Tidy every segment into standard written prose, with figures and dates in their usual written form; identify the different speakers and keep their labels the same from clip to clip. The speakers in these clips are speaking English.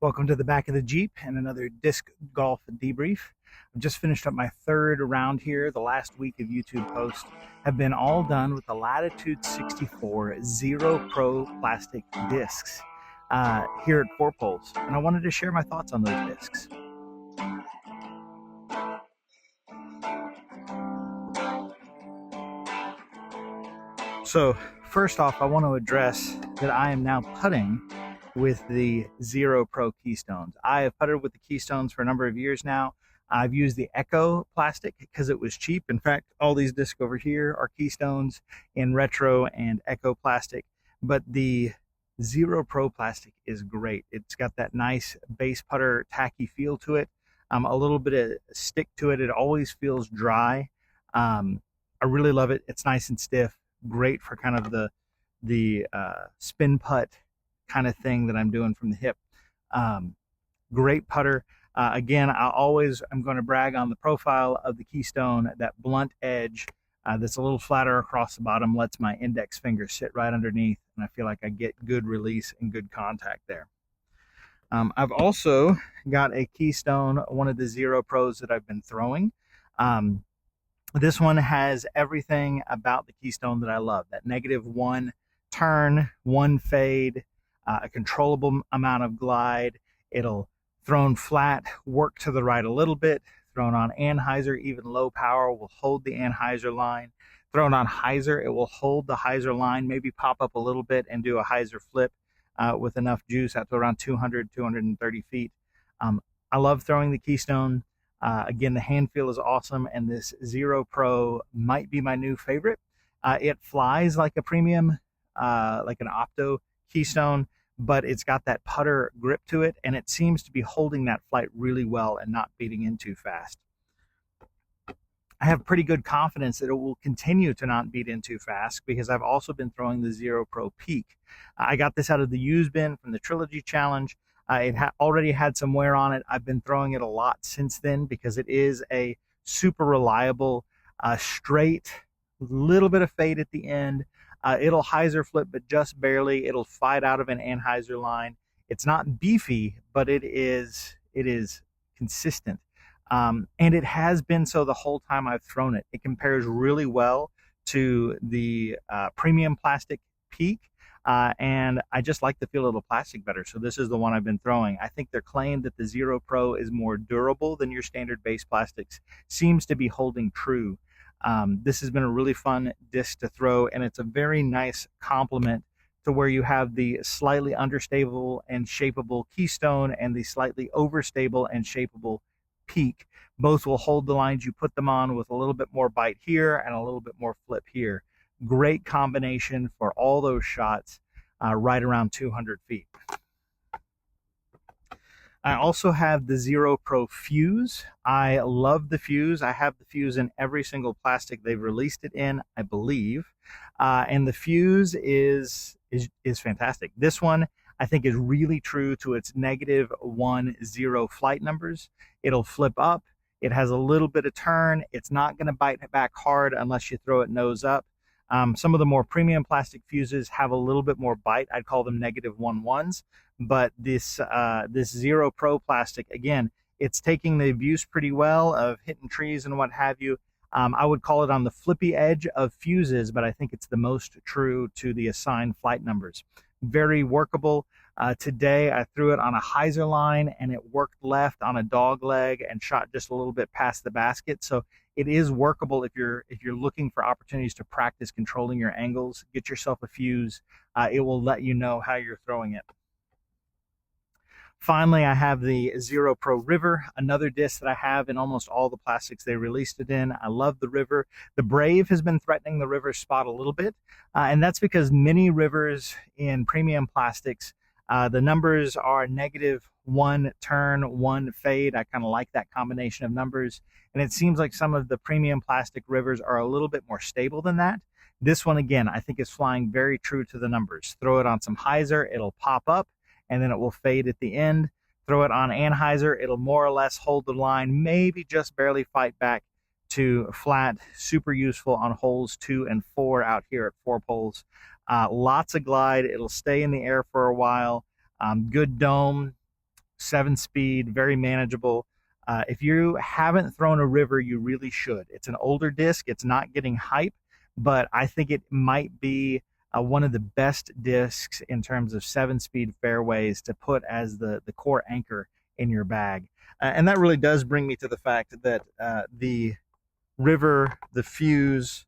Speaker 1: Welcome to the back of the Jeep and another Disc Golf Debrief. I've just finished up my third round here. The last week of YouTube posts have been all done with the Latitude 64 Zero Pro plastic discs here at Four Poles, and I wanted to share my thoughts on those discs. So first off, I want to address that I am now putting with the Zero Pro Keystones. I have putted with the Keystones for a number of years now. I've used the Echo plastic because it was cheap. In fact, all these discs over here are Keystones in retro and Echo plastic, but the Zero Pro plastic is great. It's got that nice base putter tacky feel to it, a little bit of stick to it. It always feels dry. I really love it. It's nice and stiff, great for kind of the spin putt kind of thing that I'm doing from the hip. Great putter. Again, I'm going to brag on the profile of the Keystone. That blunt edge that's a little flatter across the bottom lets my index finger sit right underneath, and I feel like I get good release and good contact there. I've also got a Keystone, one of the Zero Pros that I've been throwing. This one has everything about the Keystone that I love. That -1 turn, 1 fade, a controllable amount of glide. It'll thrown flat, work to the right a little bit. Thrown on anhyzer, even low power, will hold the anhyzer line. Thrown on hyzer, it will hold the hyzer line, maybe pop up a little bit and do a hyzer flip with enough juice out to around 200, 230 feet. I love throwing the Keystone. Again, the hand feel is awesome, and this Zero Pro might be my new favorite. It flies like a premium, like an Opto Keystone, but it's got that putter grip to it, and it seems to be holding that flight really well and not beating in too fast. I have pretty good confidence that it will continue to not beat in too fast because I've also been throwing the Zero Pro Peak. I got this out of the used bin from the Trilogy Challenge. It already had some wear on it. I've been throwing it a lot since then because it is a super reliable, straight, little bit of fade at the end. It'll hyzer flip, but just barely. It'll fight out of an anhyzer line. It's not beefy, but it is consistent. And it has been so the whole time I've thrown it. It compares really well to the premium plastic Peak. And I just like the feel of the plastic better. So this is the one I've been throwing. I think their claim that the Zero Pro is more durable than your standard base plastics seems to be holding true. This has been a really fun disc to throw, and it's a very nice complement to where you have the slightly understable and shapeable Keystone and the slightly overstable and shapeable Peak. Both will hold the lines you put them on with a little bit more bite here and a little bit more flip here. Great combination for all those shots right around 200 feet. I also have the Zero Pro Fuse. I love the Fuse. I have the Fuse in every single plastic they've released it in, I believe. And the Fuse is fantastic. This one, I think, is really true to its -1-0 flight numbers. It'll flip up. It has a little bit of turn. It's not going to bite back hard unless you throw it nose up. Some of the more premium plastic fuses have a little bit more bite. I'd call them -1-1s. But this Zero Pro plastic, again, it's taking the abuse pretty well of hitting trees and what have you. I would call it on the flippy edge of fuses, but I think it's the most true to the assigned flight numbers. Very workable. Today I threw it on a hyzer line and it worked left on a dog leg and shot just a little bit past the basket. So it is workable if you're looking for opportunities to practice controlling your angles. Get yourself a Fuse. It will let you know how you're throwing it. Finally, I have the Zero Pro River, another disc that I have in almost all the plastics they released it in. I love the River. The Brave has been threatening the River spot a little bit, and that's because many Rivers in premium plastics, the numbers are -1 turn, 1 fade. I kind of like that combination of numbers, and it seems like some of the premium plastic Rivers are a little bit more stable than that. This one, again, I think is flying very true to the numbers. Throw it on some hyzer, it'll pop up, and then it will fade at the end. Throw it on anhyzer, it'll more or less hold the line, maybe just barely fight back to flat. Super useful on holes 2 and 4 out here at Four Poles. Lots of glide. It'll stay in the air for a while. Good dome. 7-speed, very manageable. If you haven't thrown a river, you really should. It's an older disc. It's not getting hype, but I think it might be one of the best discs in terms of 7-speed fairways to put as the core anchor in your bag. And that really does bring me to the fact that the river, the fuse,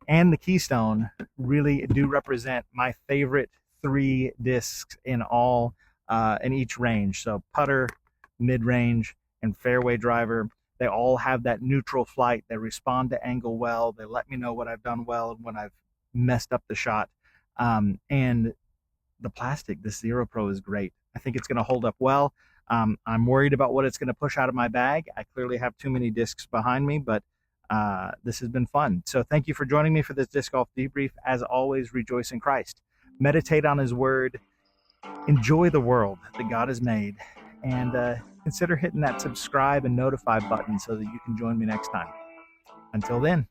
Speaker 1: and the Keystone really do represent my favorite 3 discs in each range. So putter, mid-range, and fairway driver. They all have that neutral flight. They respond to angle well. They let me know what I've done well and when I've messed up the shot. And the plastic, this Zero Pro, is great. I think it's going to hold up well. I'm worried about what it's going to push out of my bag. I clearly have too many discs behind me, but this has been fun. So thank you for joining me for this Disc Golf Debrief. As always, rejoice in Christ. Meditate on His Word. Enjoy the world that God has made. And consider hitting that subscribe and notify button so that you can join me next time. Until then.